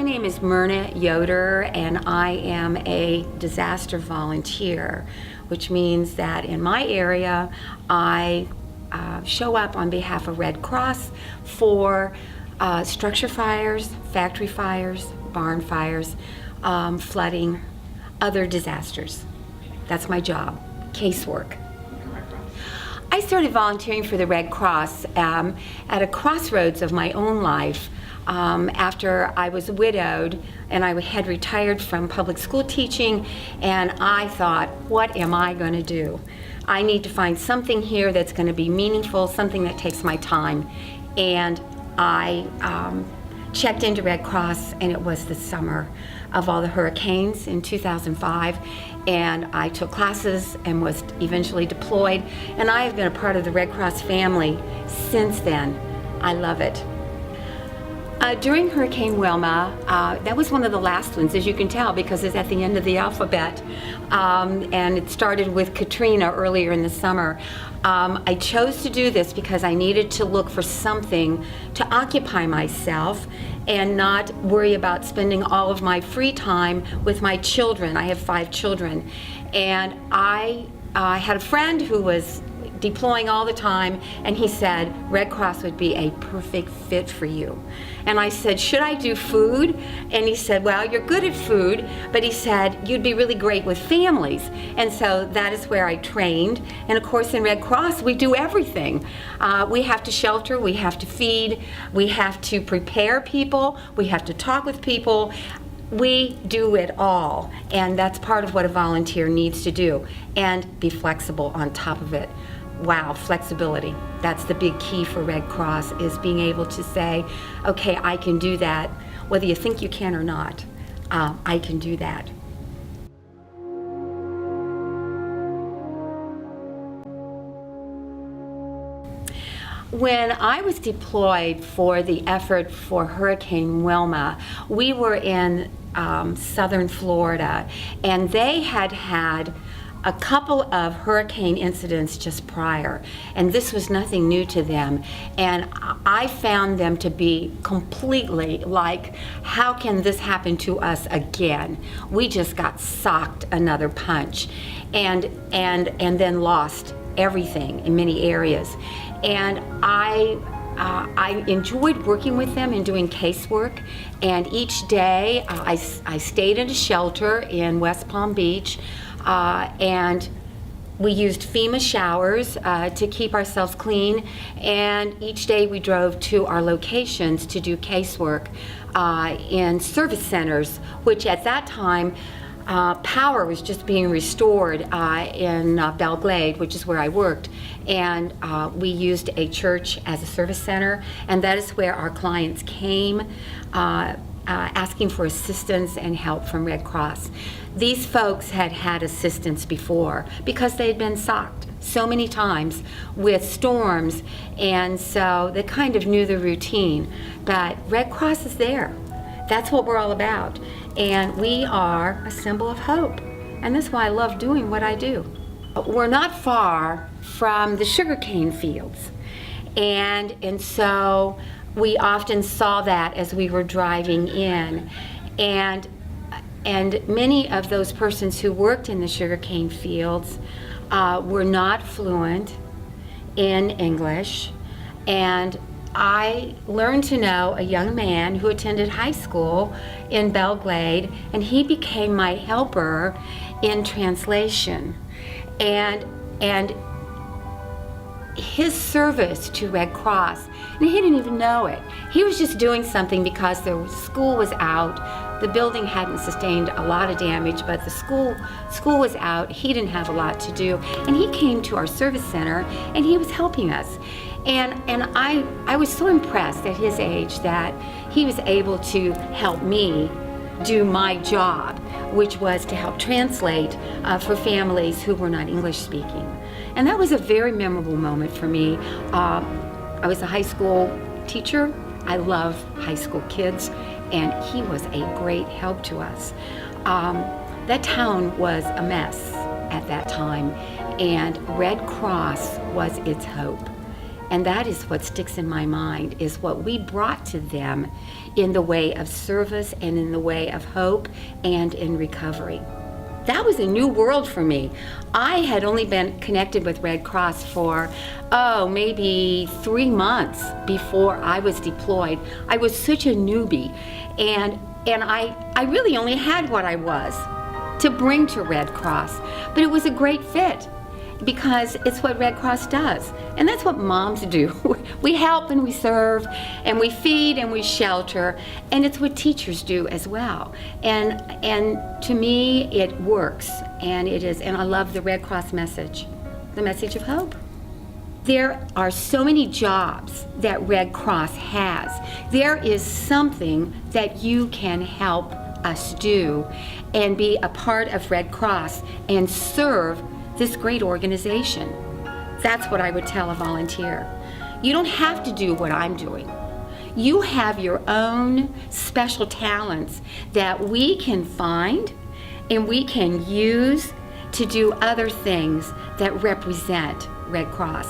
name is Myrna Yoder, and I am a disaster volunteer, which means that in my area, I show up on behalf of Red Cross for structure fires, factory fires, barn fires, flooding, other disasters. That's my job, casework. I started volunteering for the Red Cross at a crossroads of my own life. After I was widowed and I had retired from public school teaching, and I thought, what am I going to do? I need to find something here that's going to be meaningful, something that takes my time. And I checked into Red Cross, and it was the summer of all the hurricanes in 2005, and I took classes and was eventually deployed, and I have been a part of the Red Cross family since then. I love it. During Hurricane Wilma, that was one of the last ones, as you can tell, because it's at the end of the alphabet, and it started with Katrina earlier in the summer. I chose to do this because I needed to look for something to occupy myself and not worry about spending all of my free time with my children. I have 5 children, and I had a friend who was deploying all the time, and he said Red Cross would be a perfect fit for you. And I said, should I do food? And he said, well, you're good at food, but he said you'd be really great with families. And so that is where I trained. And of course in Red Cross we do everything. We have to shelter, we have to feed, we have to prepare people, we have to talk with people. We do it all, and that's part of what a volunteer needs to do, and be flexible on top of it. Wow, flexibility. That's the big key for Red Cross, is being able to say, okay, I can do that, whether you think you can or not. I can do that. When I was deployed for the effort for Hurricane Wilma, we were in southern Florida, and they had had a couple of hurricane incidents just prior, and this was nothing new to them. And I found them to be completely like, how can this happen to us again? We just got socked another punch, and then lost everything in many areas. And I enjoyed working with them and doing casework. And each day I stayed in a shelter in West Palm Beach, and we used FEMA showers to keep ourselves clean. And each day we drove to our locations to do casework in service centers, which at that time power was just being restored in Belle Glade, which is where I worked, and we used a church as a service center, and that is where our clients came asking for assistance and help from Red Cross. These folks had had assistance before because they had been socked so many times with storms, and so they kind of knew the routine. But Red Cross is there. That's what we're all about. And we are a symbol of hope. And that's why I love doing what I do. We're not far from the sugarcane fields. And so we often saw that as we were driving in. And many of those persons who worked in the sugarcane fields were not fluent in English. And I learned to know a young man who attended high school in Belle Glade, and he became my helper in translation. And his service to Red Cross, and he didn't even know it. He was just doing something because the school was out. The building hadn't sustained a lot of damage, but the school was out. He didn't have a lot to do, and he came to our service center, and he was helping us. And I was so impressed at his age that he was able to help me do my job, which was to help translate for families who were not English speaking. And that was a very memorable moment for me. I was a high school teacher. I love high school kids, and he was a great help to us. That town was a mess at that time, and Red Cross was its hope. And that is what sticks in my mind, is what we brought to them in the way of service and in the way of hope and in recovery. That was a new world for me. I had only been connected with Red Cross for, maybe 3 months before I was deployed. I was such a newbie, and I really only had what I was to bring to Red Cross. But it was a great fit, because it's what Red Cross does. And that's what moms do. We help and we serve and we feed and we shelter, and it's what teachers do as well. And to me, it works, and it is, and I love the Red Cross message, the message of hope. There are so many jobs that Red Cross has. There is something that you can help us do and be a part of Red Cross and serve this great organization. That's what I would tell a volunteer. You don't have to do what I'm doing. You have your own special talents that we can find and we can use to do other things that represent Red Cross.